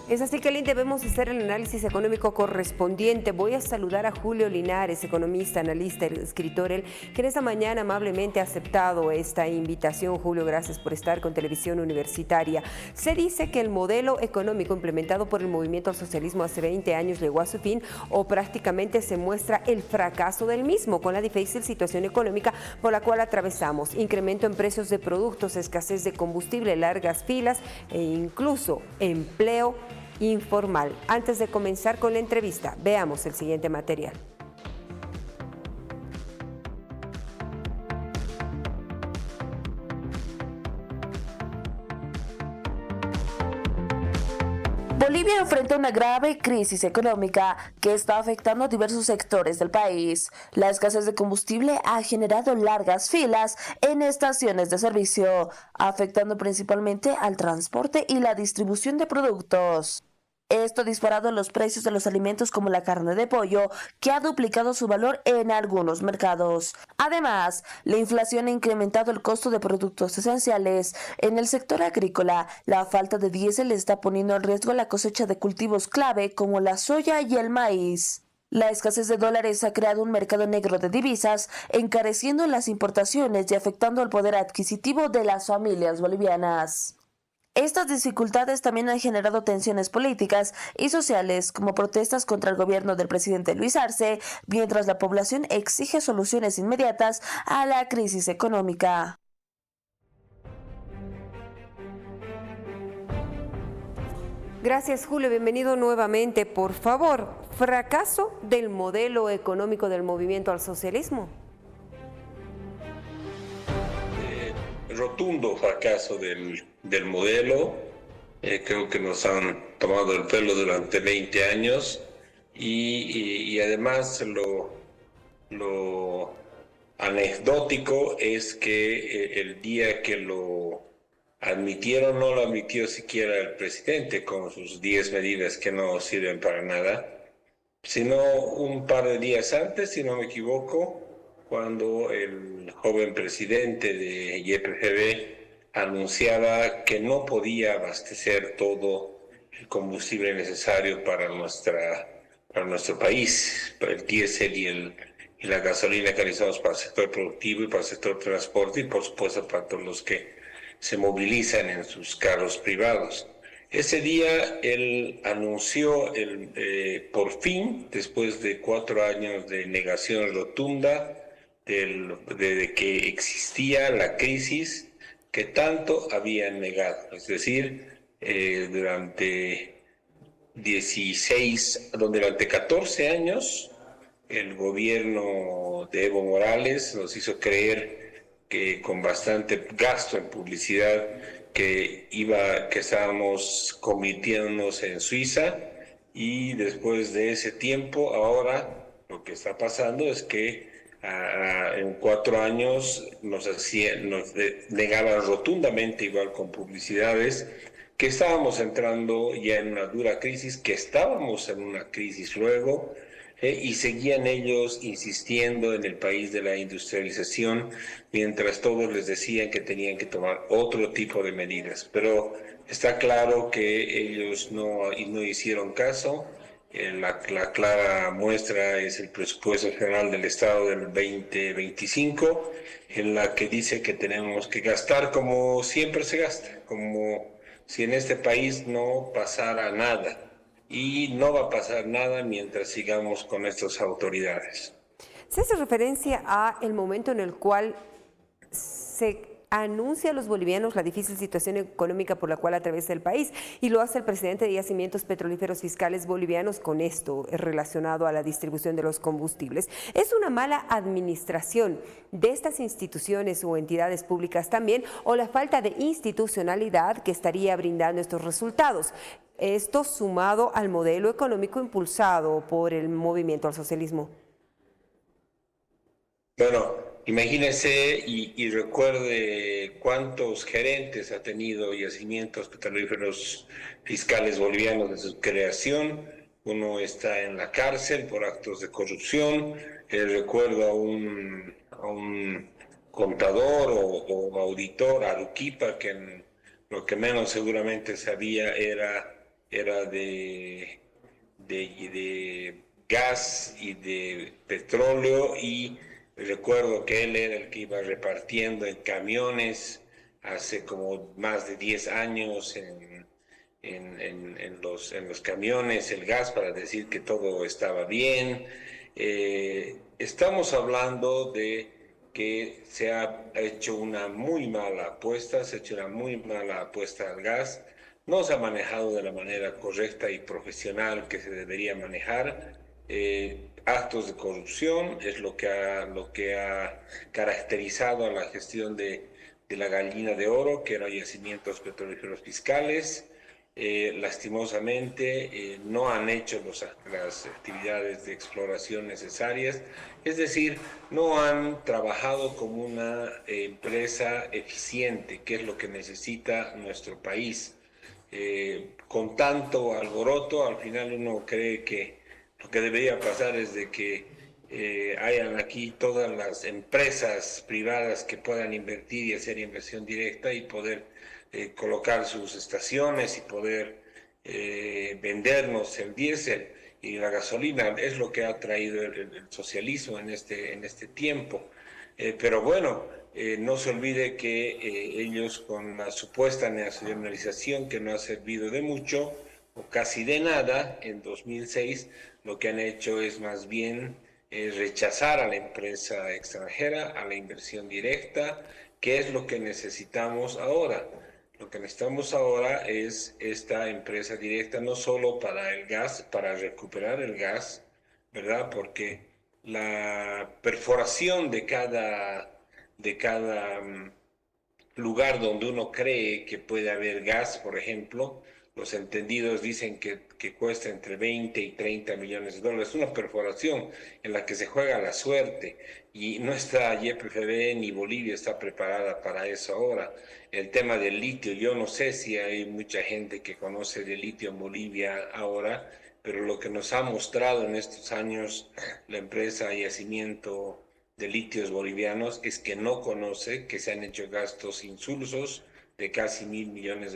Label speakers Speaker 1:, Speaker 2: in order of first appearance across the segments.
Speaker 1: Es así que, Lynn, debemos hacer el análisis económico correspondiente. Voy a saludar a Julio Linares, economista, analista, escritor, él, que en esta mañana amablemente ha aceptado esta invitación. Julio, gracias por estar con Televisión Universitaria. Se dice que el modelo económico implementado por el movimiento al socialismo hace 20 años llegó a su fin, o prácticamente se muestra el fracaso del mismo, con la difícil situación económica por la cual atravesamos. Incremento en precios de productos, escasez de combustible, largas filas e incluso empleo informal. Antes de comenzar con la entrevista, veamos el siguiente material.
Speaker 2: Bolivia enfrenta una grave crisis económica que está afectando a diversos sectores del país. La escasez de combustible ha generado largas filas en estaciones de servicio, afectando principalmente al transporte y la distribución de productos. Esto ha disparado los precios de los alimentos como la carne de pollo, que ha duplicado su valor en algunos mercados. Además, la inflación ha incrementado el costo de productos esenciales. En el sector agrícola, la falta de diésel está poniendo en riesgo la cosecha de cultivos clave como la soya y el maíz. La escasez de dólares ha creado un mercado negro de divisas, encareciendo las importaciones y afectando el poder adquisitivo de las familias bolivianas. Estas dificultades también han generado tensiones políticas y sociales, como protestas contra el gobierno del presidente Luis Arce, mientras la población exige soluciones inmediatas a la crisis económica.
Speaker 1: Gracias, Julio. Bienvenido nuevamente. Por favor, fracaso del modelo económico del movimiento al socialismo.
Speaker 3: Rotundo fracaso del modelo. Creo que nos han tomado el pelo durante 20 años y además lo anecdótico es que el día que lo admitieron no lo admitió siquiera el presidente con sus 10 medidas que no sirven para nada, sino un par de días antes, si no me equivoco, cuando el joven presidente de YPG anunciaba que no podía abastecer todo el combustible necesario para nuestro país, para el diésel y la gasolina que necesitamos para el sector productivo y para el sector transporte y por supuesto para todos los que se movilizan en sus carros privados. Ese día él anunció por fin, después de 4 años de negación rotunda, de que existía la crisis que tanto habían negado. Es decir, durante 14 años, el gobierno de Evo Morales nos hizo creer que con bastante gasto en publicidad que estábamos convirtiéndonos en Suiza, y después de ese tiempo, ahora lo que está pasando es que en 4 años nos negaban rotundamente, igual con publicidades, que estábamos entrando ya en una dura crisis, que estábamos en una crisis luego, y seguían ellos insistiendo en el país de la industrialización, mientras todos les decían que tenían que tomar otro tipo de medidas. Pero está claro que ellos no hicieron caso. La clara muestra es el presupuesto general del Estado del 2025, en la que dice que tenemos que gastar como siempre se gasta, como si en este país no pasara nada. Y no va a pasar nada mientras sigamos con estas autoridades.
Speaker 1: Se hace referencia a el momento en el cual se anuncia a los bolivianos la difícil situación económica por la cual atraviesa el país, y lo hace el presidente de Yacimientos Petrolíferos Fiscales Bolivianos con esto relacionado a la distribución de los combustibles. ¿Es una mala administración de estas instituciones o entidades públicas también, o la falta de institucionalidad que estaría brindando estos resultados? Esto sumado al modelo económico impulsado por el movimiento al socialismo.
Speaker 3: Bueno, imagínese y recuerde cuántos gerentes ha tenido Yacimientos Petrolíferos Fiscales Bolivianos desde su creación. Uno está en la cárcel por actos de corrupción. Recuerdo a un contador o auditor, Aruquipa, que lo que menos seguramente sabía era era de gas y de petróleo, y recuerdo que él era el que iba repartiendo en camiones hace como más de 10 años en los camiones el gas para decir que todo estaba bien. Estamos hablando de que se ha hecho una muy mala apuesta, se ha hecho una muy mala apuesta al gas, no se ha manejado de la manera correcta y profesional que se debería manejar. Actos de corrupción es lo que ha caracterizado a la gestión de la gallina de oro, que eran yacimientos petrolíferos fiscales. Lastimosamente no han hecho las actividades de exploración necesarias, es decir, no han trabajado como una empresa eficiente, que es lo que necesita nuestro país. Con tanto alboroto, al final uno cree que lo que debería pasar es de que hayan aquí todas las empresas privadas que puedan invertir y hacer inversión directa y poder colocar sus estaciones y poder vendernos el diésel y la gasolina. Es lo que ha traído el socialismo en este tiempo. Pero bueno, no se olvide que ellos, con la supuesta nacionalización que no ha servido de mucho o casi de nada en 2006, lo que han hecho es más bien rechazar a la empresa extranjera, a la inversión directa, que es lo que necesitamos ahora. Lo que necesitamos ahora es esta empresa directa, no solo para el gas, para recuperar el gas, ¿verdad? Porque la perforación de cada lugar donde uno cree que puede haber gas, por ejemplo, los entendidos dicen que cuesta entre 20 y 30 millones de dólares. Es una perforación en la que se juega la suerte, y nuestra YPFB ni Bolivia está preparada para eso ahora. El tema del litio, yo no sé si hay mucha gente que conoce de litio en Bolivia ahora, pero lo que nos ha mostrado en estos años la empresa Yacimiento de Litios Bolivianos es que no conoce que se han hecho gastos insulsos de casi $1.000 millones,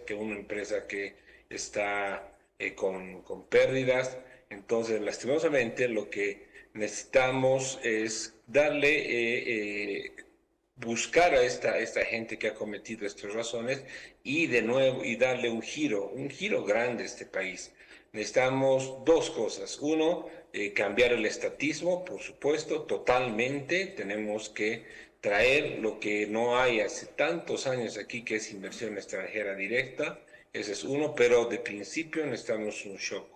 Speaker 3: que una empresa que está con pérdidas. Entonces, lastimosamente, lo que necesitamos es buscar a esta gente que ha cometido estas razones, y de nuevo, y darle un giro grande a este país. Necesitamos dos cosas. Uno, cambiar el estatismo, por supuesto, totalmente. Tenemos que traer lo que no hay hace tantos años aquí, que es inversión extranjera directa. Ese es uno, pero de principio necesitamos un shock.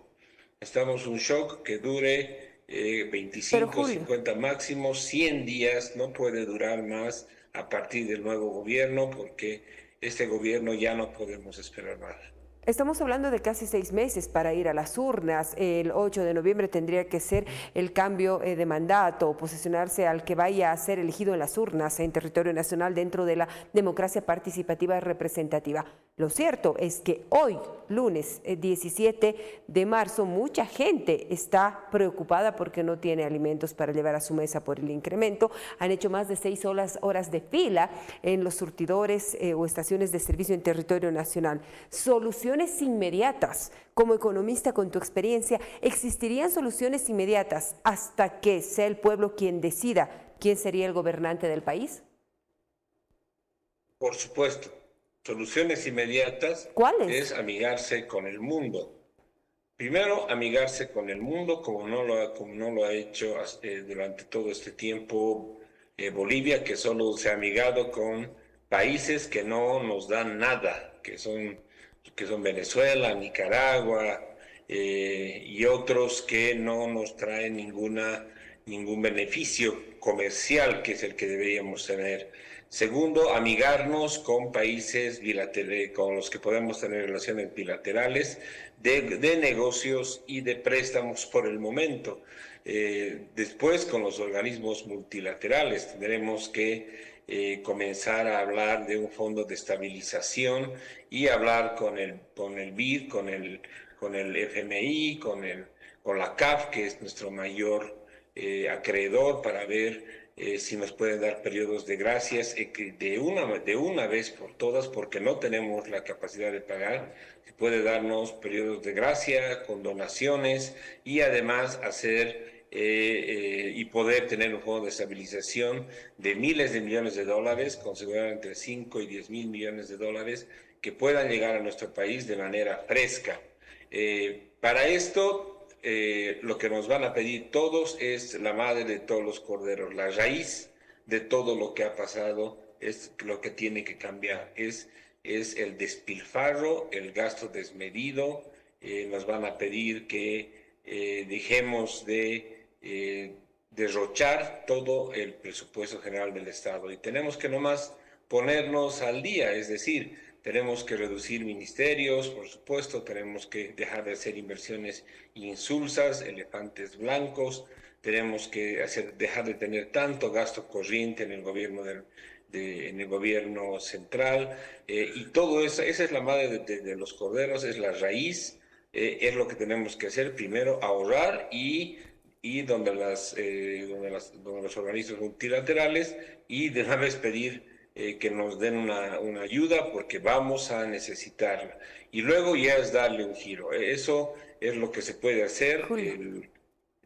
Speaker 3: Necesitamos un shock que dure
Speaker 1: Pero
Speaker 3: 25,
Speaker 1: Julio,
Speaker 3: 50, máximo 100 días, no puede durar más a partir del nuevo gobierno, porque este gobierno ya no podemos esperar nada.
Speaker 1: estamos hablando de casi 6 meses para ir a las urnas. El 8 de noviembre tendría que ser el cambio de mandato o posesionarse al que vaya a ser elegido en las urnas en territorio nacional dentro de la democracia participativa y representativa. Lo cierto es que hoy, lunes 17 de marzo, mucha gente está preocupada porque no tiene alimentos para llevar a su mesa por el incremento. Han hecho más de 6 horas de fila en los surtidores o estaciones de servicio en territorio nacional. Soluciones inmediatas. Como economista, con tu experiencia, ¿existirían soluciones inmediatas hasta que sea el pueblo quien decida quién sería el gobernante del país?
Speaker 3: Por supuesto, soluciones inmediatas
Speaker 1: ¿Cuáles?
Speaker 3: es amigarse con el mundo. Primero, amigarse con el mundo, como no lo ha hecho durante todo este tiempo Bolivia, que solo se ha amigado con países que no nos dan nada, que son Venezuela, Nicaragua, y otros que no nos traen ningún beneficio comercial, que es el que deberíamos tener. Segundo, amigarnos con países bilaterales, con los que podemos tener relaciones bilaterales de negocios y de préstamos por el momento. Después, con los organismos multilaterales, tendremos que comenzar a hablar de un fondo de estabilización y hablar con el BID, con el FMI, con la CAF, que es nuestro mayor acreedor, para ver si nos pueden dar periodos de gracias de una vez por todas, porque no tenemos la capacidad de pagar. Si puede darnos periodos de gracia con donaciones y además hacer y poder tener un fondo de estabilización de miles de millones de dólares, considerar entre 5 y 10 mil millones de dólares que puedan llegar a nuestro país de manera fresca. Para esto, lo que nos van a pedir todos es la madre de todos los corderos, la raíz de todo lo que ha pasado es lo que tiene que cambiar, es el despilfarro, el gasto desmedido. Nos van a pedir que dejemos de derrochar todo el presupuesto general del Estado y tenemos que nomás ponernos al día, es decir, tenemos que reducir ministerios, por supuesto, tenemos que dejar de hacer inversiones insulsas, elefantes blancos, tenemos que dejar de tener tanto gasto corriente en el gobierno en el gobierno central, y todo eso, esa es la madre de los corderos, es la raíz, es lo que tenemos que hacer, primero ahorrar y donde los organismos multilaterales y de una vez pedir que nos den una ayuda porque vamos a necesitarla. Y luego ya es darle un giro. Eso es lo que se puede hacer.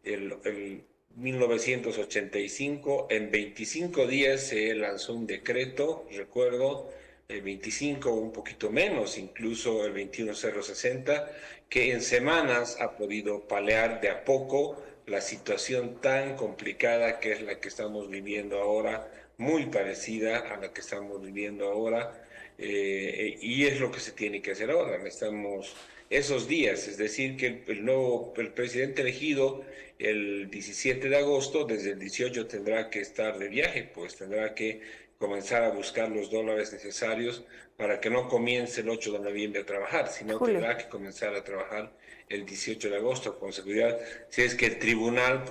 Speaker 3: El 1985, en 25 días se lanzó un decreto, recuerdo, el 25, un poquito menos, incluso el 21060, que en semanas ha podido paliar de a poco la situación tan complicada que es la que estamos viviendo ahora, muy parecida a la que estamos viviendo ahora, y es lo que se tiene que hacer ahora. Estamos esos días, es decir, que el presidente elegido el 17 de agosto, desde el 18 tendrá que estar de viaje, pues tendrá que comenzar a buscar los dólares necesarios para que no comience el 8 de noviembre a trabajar, sino tendrá que comenzar a trabajar el 18 de agosto con seguridad, si es que el tribunal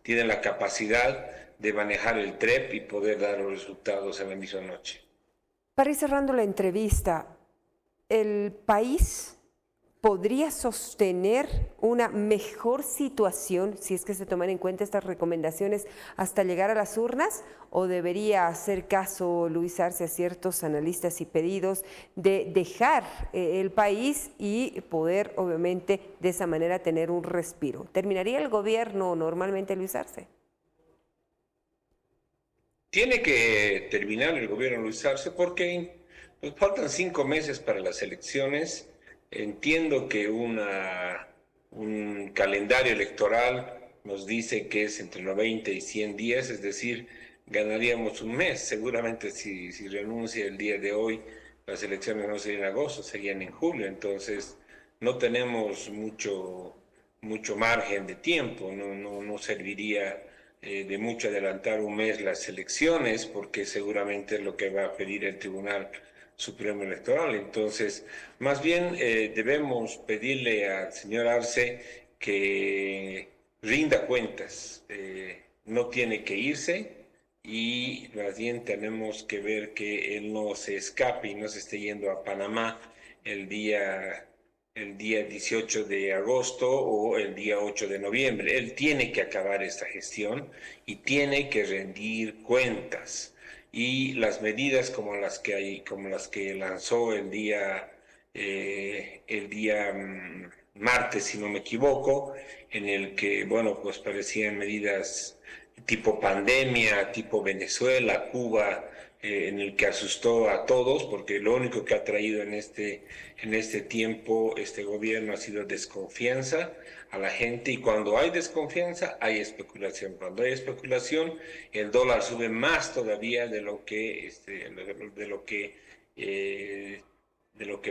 Speaker 3: tiene la capacidad de manejar el TREP y poder dar los resultados en la misma noche.
Speaker 1: Para ir cerrando la entrevista, ¿el país podría sostener una mejor situación si es que se toman en cuenta estas recomendaciones hasta llegar a las urnas? ¿O debería hacer caso Luis Arce a ciertos analistas y pedidos de dejar el país y poder, obviamente, de esa manera tener un respiro? ¿Terminaría el gobierno normalmente, Luis Arce?
Speaker 3: Tiene que terminar el gobierno Luis Arce porque pues, faltan 5 meses para las elecciones. Entiendo que un calendario electoral nos dice que es entre 90 y 100 días, es decir, ganaríamos un mes. Seguramente si renuncia el día de hoy, las elecciones no serían en agosto, serían en julio. Entonces, no tenemos mucho margen de tiempo, no serviría de mucho adelantar un mes las elecciones, porque seguramente es lo que va a pedir el Tribunal Supremo Electoral. Entonces, más bien debemos pedirle al señor Arce que rinda cuentas, no tiene que irse y más bien tenemos que ver que él no se escape y no se esté yendo a Panamá el día 18 de agosto o el día 8 de noviembre. Él tiene que acabar esta gestión y tiene que rendir cuentas. Y las medidas como las que lanzó el día martes, si no me equivoco, en el que, bueno, pues parecían medidas tipo pandemia, tipo Venezuela, Cuba, en el que asustó a todos, porque lo único que ha traído en este tiempo este gobierno ha sido desconfianza a la gente, y cuando hay desconfianza hay especulación. Cuando hay especulación, el dólar sube más todavía de lo que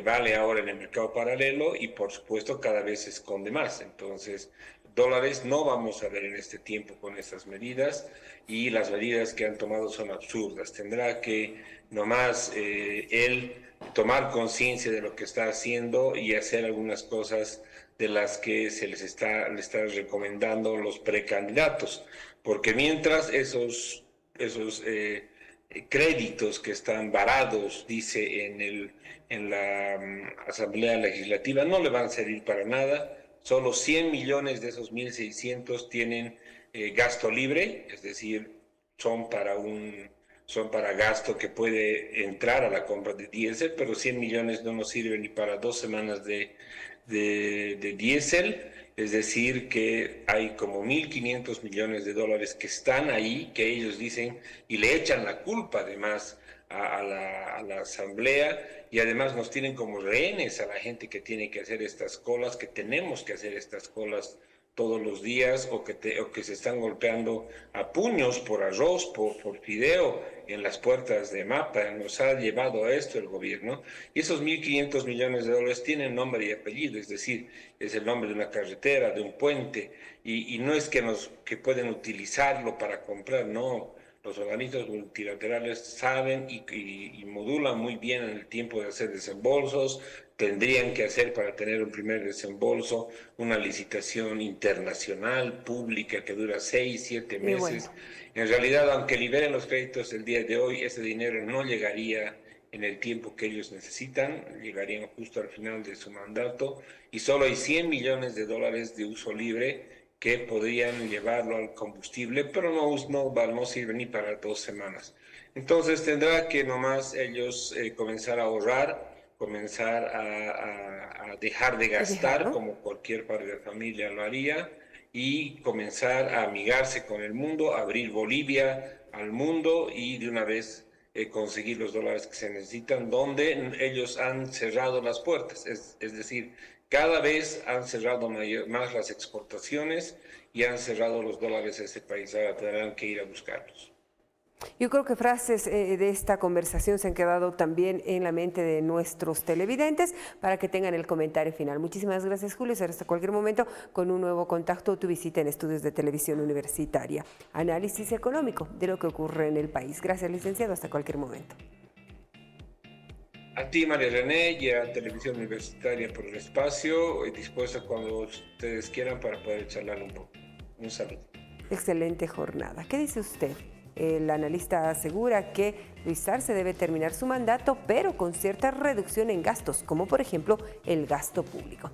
Speaker 3: vale ahora en el mercado paralelo, y por supuesto cada vez se esconde más. Entonces, dólares no vamos a ver en este tiempo con estas medidas, y las medidas que han tomado son absurdas. Tendrá que nomás él tomar conciencia de lo que está haciendo y hacer algunas cosas de las que le está recomendando los precandidatos, porque mientras esos créditos que están varados, dice en la Asamblea Legislativa, no le van a servir para nada. Solo 100 millones de esos 1.600 tienen gasto libre, es decir, son para gasto que puede entrar a la compra de diésel, pero 100 millones no nos sirven ni para 2 semanas de diésel, es decir, que hay como 1.500 millones de dólares que están ahí, que ellos dicen y le echan la culpa además a la asamblea, y además nos tienen como rehenes a la gente que tiene que hacer estas colas, que tenemos que hacer estas colas todos los días, o que se están golpeando a puños por arroz, por fideo en las puertas de Mapa. Nos ha llevado a esto el gobierno, y esos 1.500 millones de dólares tienen nombre y apellido, es decir, es el nombre de una carretera, de un puente, y no es que pueden utilizarlo para comprar, no. Los organismos multilaterales saben y modulan muy bien en el tiempo de hacer desembolsos. Tendrían que hacer, para tener un primer desembolso, una licitación internacional, pública, que dura 6, 7
Speaker 1: Y bueno,
Speaker 3: meses. En realidad, aunque liberen los créditos el día de hoy, ese dinero no llegaría en el tiempo que ellos necesitan, llegarían justo al final de su mandato, y solo hay 100 millones de dólares de uso libre que podrían llevarlo al combustible, pero no sirve ni para 2 semanas. Entonces tendrá que nomás ellos comenzar a ahorrar, comenzar a dejar de gastar,
Speaker 1: dejarlo.
Speaker 3: como cualquier padre de familia lo haría, y comenzar a amigarse con el mundo, abrir Bolivia al mundo y de una vez conseguir los dólares que se necesitan, donde ellos han cerrado las puertas, es decir, cada vez han cerrado más las exportaciones y han cerrado los dólares a este país. Ahora tendrán que ir a buscarlos.
Speaker 1: Yo creo que frases de esta conversación se han quedado también en la mente de nuestros televidentes para que tengan el comentario final. Muchísimas gracias, Julio. Será hasta cualquier momento con un nuevo contacto o tu visita en Estudios de Televisión Universitaria. Análisis económico de lo que ocurre en el país. Gracias, licenciado. Hasta cualquier momento.
Speaker 3: A ti, María René, y a Televisión Universitaria por el espacio, dispuesta cuando ustedes quieran para poder charlar un poco. Un saludo.
Speaker 1: Excelente jornada. ¿Qué dice usted? El analista asegura que Luis Arce debe terminar su mandato, pero con cierta reducción en gastos, como por ejemplo el gasto público.